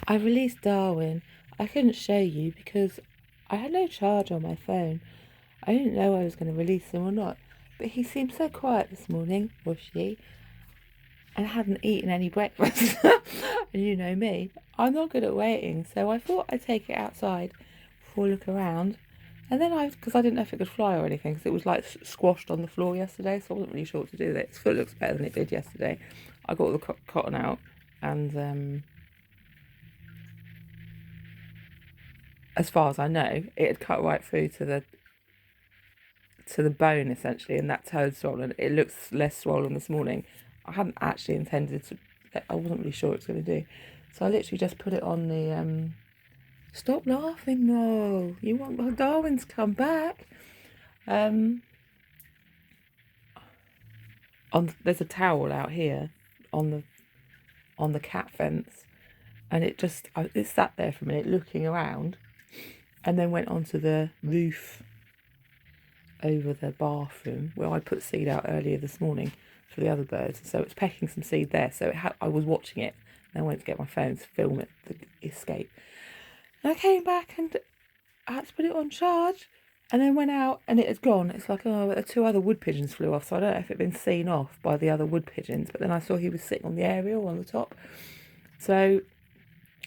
I released Darwin. I couldn't show you because I had no charge on my phone. I didn't know I was going to release him or not. But he seemed so quiet this morning, or she, and hadn't eaten any breakfast. And you know me, I'm not good at waiting, so I thought I'd take it outside for a look around. And then because I didn't know if it could fly or anything, because it was like squashed on the floor yesterday, so I wasn't really sure what to do with it. Its foot looks better than it did yesterday. I got all the cotton out, and as far as I know, it had cut right through to the bone essentially, and that toe's swollen. It looks less swollen this morning. I hadn't actually intended to. I wasn't really sure what it was going to do, so I literally just put it on the. Stop laughing, no! You want Darwin's come back. There's a towel out here on the cat fence, and it sat there for a minute looking around, and then went onto the roof over the bathroom where I put seed out earlier this morning for the other birds. So it's pecking some seed there. So I was watching it, and I went to get my phone to film it, the escape. And I came back and I had to put it on charge, and then went out and it had gone. It's like, oh, 2 other wood pigeons flew off, so I don't know if it had been seen off by the other wood pigeons, but then I saw he was sitting on the aerial on the top, so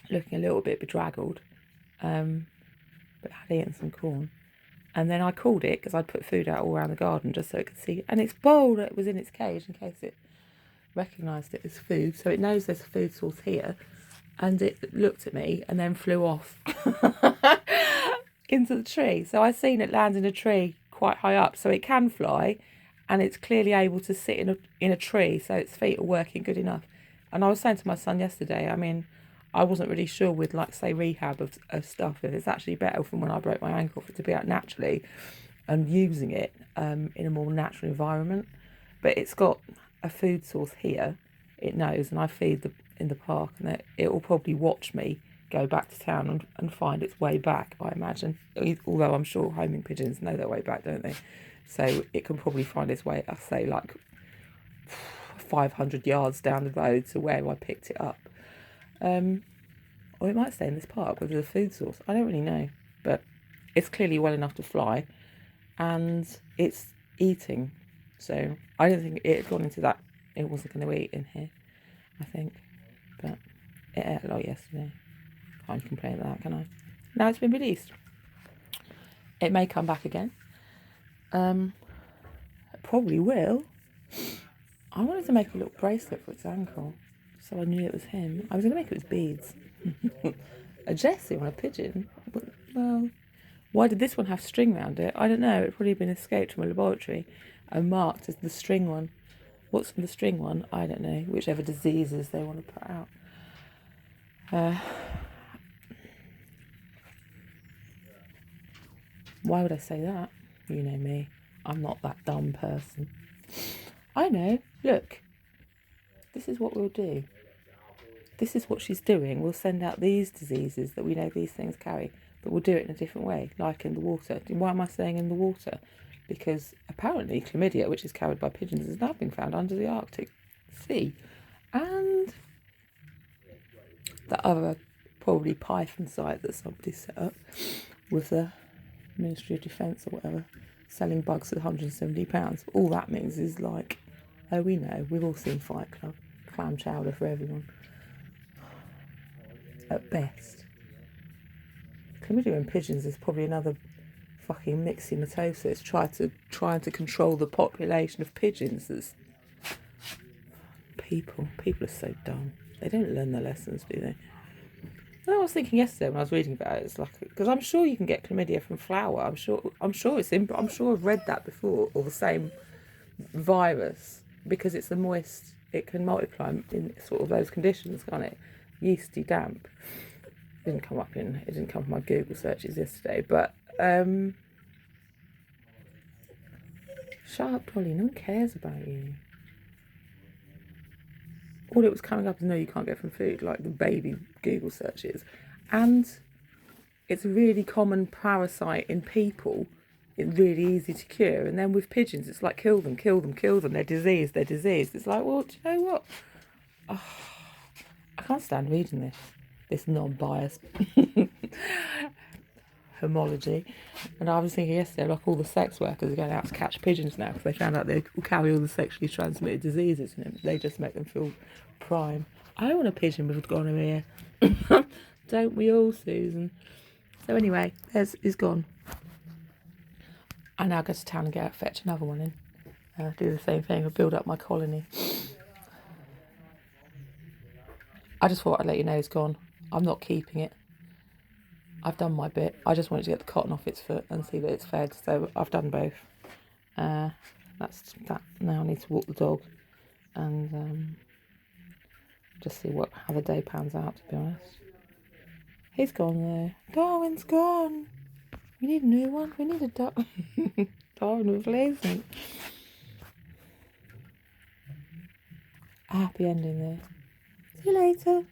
looking a little bit bedraggled, but had eaten some corn. And then I called it because I'd put food out all around the garden just so it could see, and its bowl that was in its cage in case it recognised it as food, so it knows there's a food source here, and it looked at me and then flew off into the tree. So I seen it land in a tree quite high up, so it can fly, and it's clearly able to sit in a tree, so its feet are working good enough. And I was saying to my son yesterday, I mean, I wasn't really sure with, like, say, rehab of stuff, if it's actually better from when I broke my ankle for it to be out naturally and using it in a more natural environment. But it's got a food source here, it knows, and I feed in the park, and it will probably watch me go back to town and find its way back, I imagine. Although I'm sure homing pigeons know their way back, don't they? So it can probably find its way, I say, like 500 yards down the road to where I picked it up. Or it might stay in this park with a food source. I don't really know, but it's clearly well enough to fly, and it's eating. So I don't think it had gone into that. It wasn't going to eat in here, I think, but it ate a lot yesterday. Can't complain about that, can I? Now it's been released. It may come back again. It probably will. I wanted to make a little bracelet for its ankle, so I knew it was him. I was going to make it with beads. A Jessie on a pigeon? But, well, why did this one have string around it? I don't know. It'd probably been escaped from a laboratory and marked as the string one. What's the string one? I don't know. Whichever diseases they want to put out. Why would I say that? You know me. I'm not that dumb person. I know. Look. This is what we'll do. This is what she's doing. We'll send out these diseases that we know these things carry, but we'll do it in a different way, like in the water. Why am I saying in the water? Because apparently chlamydia, which is carried by pigeons, has now been found under the Arctic Sea. And the other, probably Python site that somebody set up with the Ministry of Defence or whatever, selling bugs at £170. All that means is like, oh, we know, we've all seen Fight Club, clam chowder for everyone. At best. Chlamydia in pigeons is probably another fucking myxomatosis, trying to control the population of pigeons. That's people are so dumb. They don't learn their lessons, do they? I was thinking yesterday when I was reading about it, it's like, because I'm sure you can get chlamydia from flour. I'm sure I've read that before, or the same virus, because it's a moist. It can multiply in sort of those conditions, can't it? Yeasty, damp. It didn't come from my Google searches yesterday, but shut up, Dolly. No one cares about you. All it was coming up is no, you can't get from food, like the baby Google searches. And it's a really common parasite in people. It's really easy to cure. And then with pigeons, it's like kill them. They're diseased. It's like, well, do you know what? Oh, I can't stand reading this. this non-biased homology. And I was thinking yesterday, like all the sex workers are going out to catch pigeons now because they found out they carry all the sexually transmitted diseases in them. They just make them feel prime. I want a pigeon with gonorrhea. Don't we all, Susan? So anyway, he's gone. I now go to town and fetch another one in. Do the same thing, and build up my colony. I just thought I'd let you know he's gone. I'm not keeping it. I've done my bit. I just wanted to get the cotton off its foot and see that it's fed. So I've done both. That's that. Now I need to walk the dog and just see how the day pans out, to be honest. He's gone though. Darwin's gone. We need a new one. We need a Darwin replacement. A happy ending there. See you later.